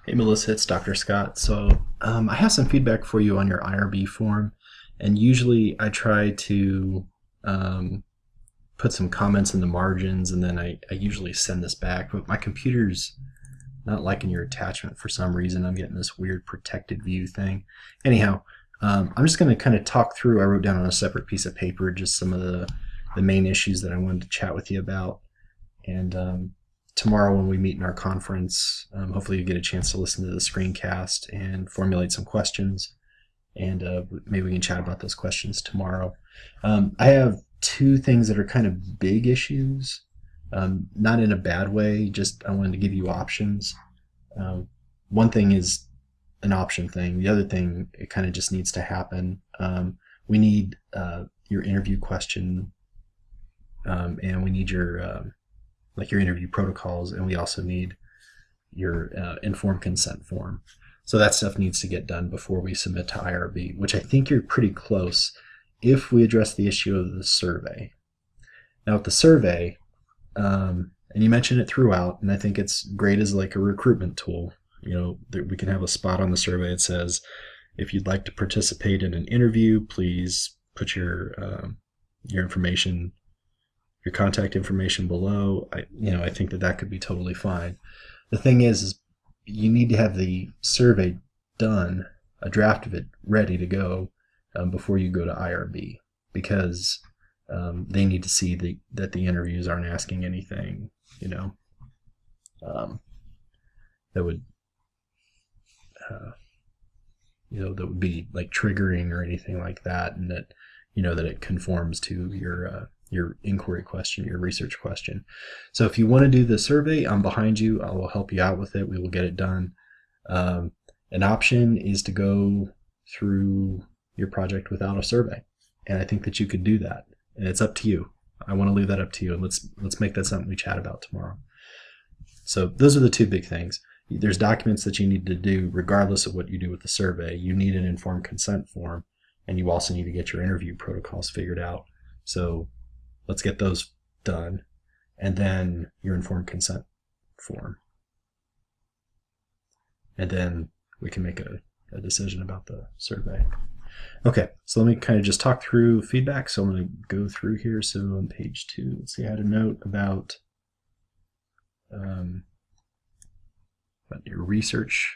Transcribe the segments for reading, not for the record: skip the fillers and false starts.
Hey Melissa, it's Dr. Scott. So I have some feedback for you on your IRB form, and usually I try to um, put some comments in the margins, and then I usually send this back. But my computer's not liking your attachment for some reason. I'm getting this weird protected view thing. Anyhow, I'm just going to kind of talk through. I wrote down on a separate piece of paper just some of the main issues that I wanted to chat with you about, and tomorrow when we meet in our conference, hopefully you get a chance to listen to the screencast and formulate some questions, and maybe we can chat about those questions tomorrow. I have two things that are kind of big issues, not in a bad way, just I wanted to give you options. One thing is an option thing. The other thing, it kind of just needs to happen. We need your interview question, and we need your your interview protocols, and we also need your informed consent form. So that stuff needs to get done before we submit to IRB, which I think you're pretty close if we address the issue of the survey. Now with the survey, and you mentioned it throughout, and I think it's great as like a recruitment tool. You know, we can have a spot on the survey that says, if you'd like to participate in an interview, please put your information, your contact information below. I think that could be totally fine. The thing is you need to have the survey done, a draft of it ready to go before you go to IRB, because they need to see that the interviews aren't asking anything, that would, that would be like triggering or anything like that, and that, that it conforms to your inquiry question, your research question. So if you want to do the survey, I'm behind you. I will help you out with it. We will get it done. An option is to go through your project without a survey, and I think that you could do that. And it's up to you. I want to leave that up to you, and let's make that something we chat about tomorrow. So those are the two big things. There's documents that you need to do regardless of what you do with the survey. You need an informed consent form, and you also need to get your interview protocols figured out. So let's get those done, and then your informed consent form. And then we can make a decision about the survey. Okay, so let me kind of just talk through feedback. So I'm going to go through here. So on page 2, let's see, I had a note about your research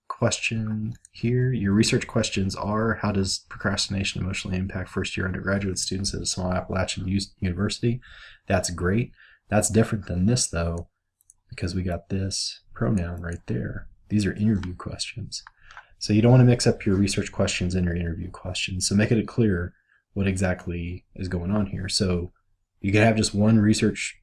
question here. Your research questions are: how does procrastination emotionally impact first-year undergraduate students at a small Appalachian university? That's great. That's different than this, though, because we got this pronoun right there. These are interview questions. So you don't want to mix up your research questions and your interview questions. So make it clear what exactly is going on here. So you can have just one research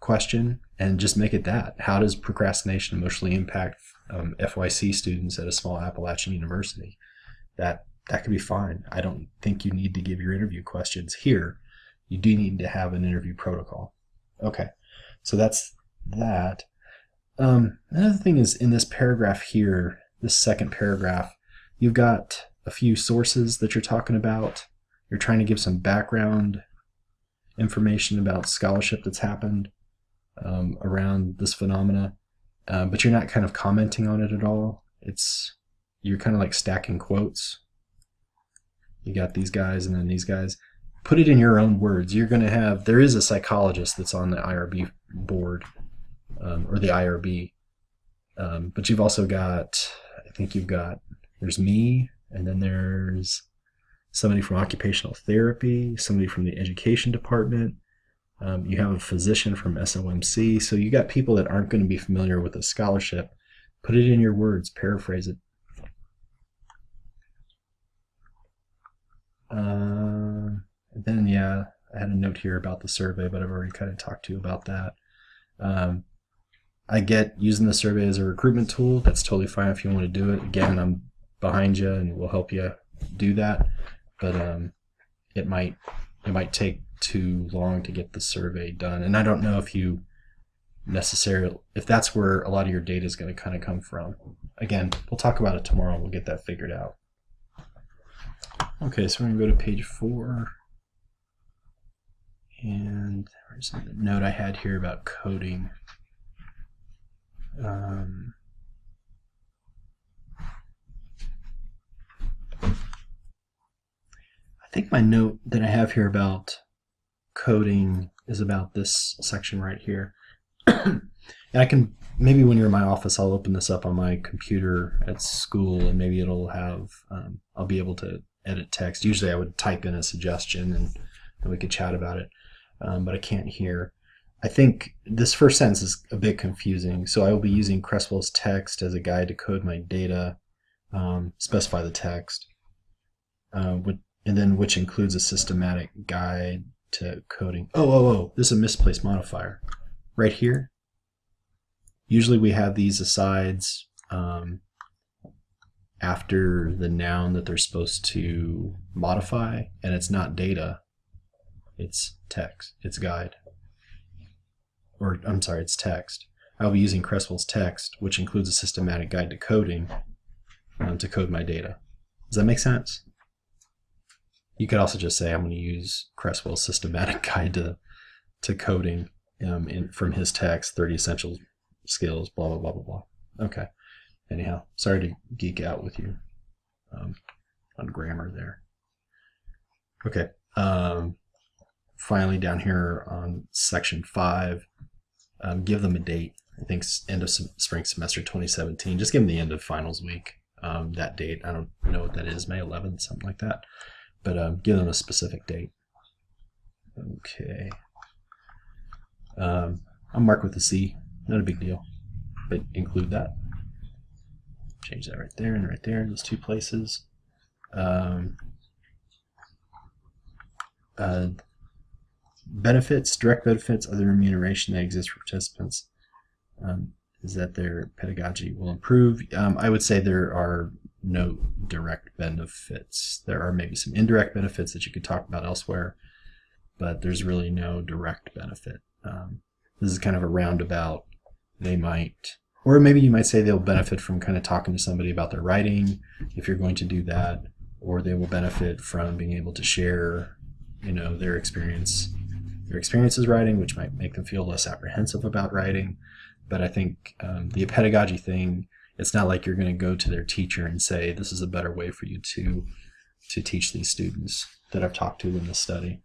question and just make it that. How does procrastination emotionally impact FYC students at a small Appalachian university? That could be fine. I don't think you need to give your interview questions here. You do need to have an interview protocol. Okay, so that's that. Another thing is, in this paragraph here, this second paragraph, you've got a few sources that you're talking about. You're trying to give some background information about scholarship that's happened around this phenomena, but you're not kind of commenting on it at all. You're kind of like stacking quotes. You got these guys and then these guys. Put it in your own words. You're going to have, there is a psychologist that's on the IRB board, or the IRB, but you've also got, there's me, and then there's somebody from occupational therapy, somebody from the education department. You have a physician from SOMC. So you got people that aren't going to be familiar with a scholarship. Put it in your words, paraphrase it. And then, yeah, I had a note here about the survey, but I've already kind of talked to you about that. I get using the survey as a recruitment tool. That's totally fine if you want to do it. Again, I'm behind you and we'll help you do that. But it might take too long to get the survey done. And I don't know if that's where a lot of your data is going to kind of come from. Again, we'll talk about it tomorrow and we'll get that figured out. Okay, so we're going to go to page 4. And there's a note I had here about coding. think my note that I have here about coding is about this section right here. And I can, maybe when you're in my office, I'll open this up on my computer at school, and maybe it'll have, I'll be able to edit text. Usually I would type in a suggestion and we could chat about it, but I can't here. I think this first sentence is a bit confusing. So I will be using Creswell's text as a guide to code my data, specify the text, and then which includes a systematic guide to coding. Oh, this is a misplaced modifier. Right here, usually we have these asides after the noun that they're supposed to modify, and it's not data, it's text, it's guide. Or, I'm sorry, it's text. I'll be using Creswell's text, which includes a systematic guide to coding, to code my data. Does that make sense? You could also just say I'm going to use Creswell's systematic guide to coding from his text, 30 essential skills, blah, blah, blah, blah, blah. Okay. Anyhow, sorry to geek out with you on grammar there. Okay. Finally, down here on section 5, give them a date. I think end of spring semester 2017. Just give them the end of finals week. That date, I don't know what that is, May 11th, something like that. But give them a specific date. Okay. I'll mark with a C. Not a big deal, but include that. Change that right there and right there, those two places. Benefits, direct benefits, other remuneration that exists for participants, is that their pedagogy will improve. I would say there are no direct benefits. There are maybe some indirect benefits that you could talk about elsewhere, but there's really no direct benefit. This is kind of a roundabout. They might, or maybe you might say they'll benefit from kind of talking to somebody about their writing, if you're going to do that, or they will benefit from being able to share, their experiences writing, which might make them feel less apprehensive about writing. But I think the pedagogy thing, it's not like you're going to go to their teacher and say, this is a better way for you to teach these students that I've talked to in this study.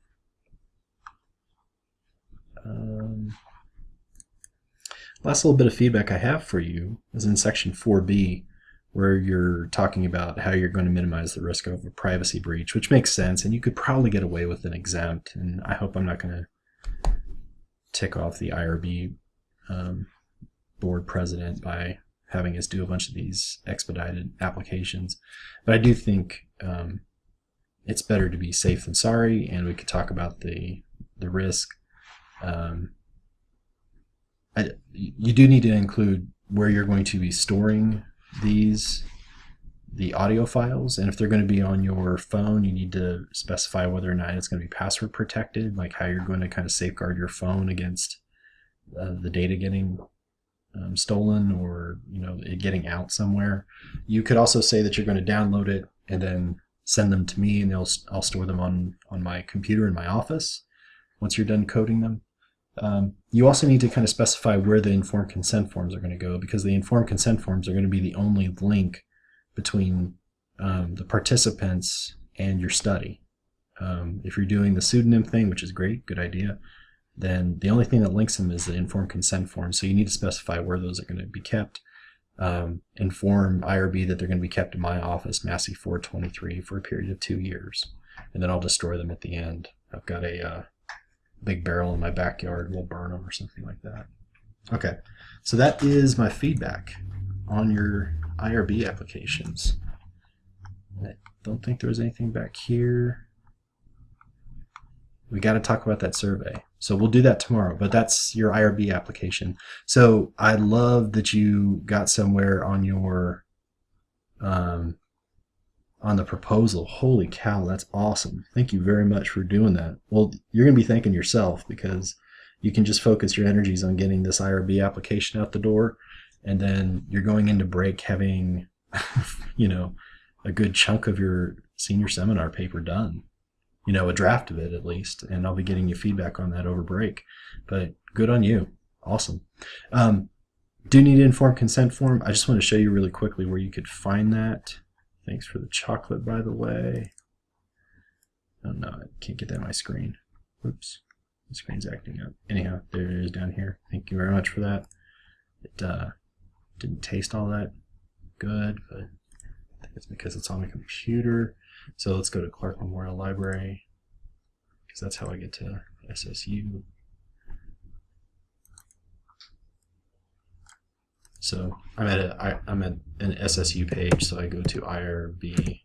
Last little bit of feedback I have for you is in section 4B, where you're talking about how you're going to minimize the risk of a privacy breach, which makes sense, and you could probably get away with an exempt, and I hope I'm not going to tick off the IRB board president by having us do a bunch of these expedited applications. But I do think it's better to be safe than sorry, and we could talk about the risk. You do need to include where you're going to be storing the audio files, and if they're going to be on your phone, you need to specify whether or not it's going to be password protected, like how you're going to kind of safeguard your phone against the data getting stolen, or it getting out somewhere. You could also say that you're going to download it and then send them to me, and I'll store them on my computer in my office once you're done coding them. You also need to kind of specify where the informed consent forms are going to go, because the informed consent forms are going to be the only link between the participants and your study. If you're doing the pseudonym thing, which is great, good idea, then the only thing that links them is the informed consent form. So you need to specify where those are going to be kept. Inform IRB that they're going to be kept in my office, Massey 423, for a period of 2 years. And then I'll destroy them at the end. I've got a big barrel in my backyard, we'll burn them or something like that. Okay, so that is my feedback on your IRB applications. I don't think there was anything back here. We got to talk about that survey. So we'll do that tomorrow, but that's your IRB application. So I love that you got somewhere on your on the proposal. Holy cow, that's awesome. Thank you very much for doing that. Well, you're going to be thanking yourself, because you can just focus your energies on getting this IRB application out the door, and then you're going into break having a good chunk of your senior seminar paper done, a draft of it at least, and I'll be getting you feedback on that over break. But good on you. Awesome. Do need an informed consent form. I just want to show you really quickly where you could find that. Thanks for the chocolate, by the way. Oh no, I can't get that on my screen. Oops, the screen's acting up. Anyhow, there it is down here. Thank you very much for that. It didn't taste all that good, but I think it's because it's on the computer. So let's go to Clark Memorial Library, because that's how I get to SSU. So I'm at an SSU page, so I go to IRB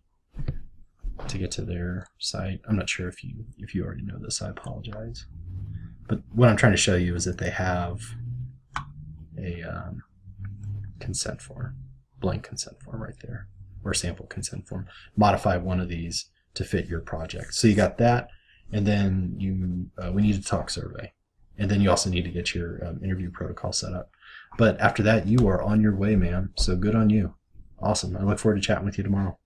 to get to their site. I'm not sure if you already know this. I apologize. But what I'm trying to show you is that they have a consent form, blank consent form right there, or sample consent form. Modify one of these to fit your project. So you got that, and then we need a talk survey, and then you also need to get your interview protocol set up. But after that, you are on your way, man. So good on you. Awesome. I look forward to chatting with you tomorrow.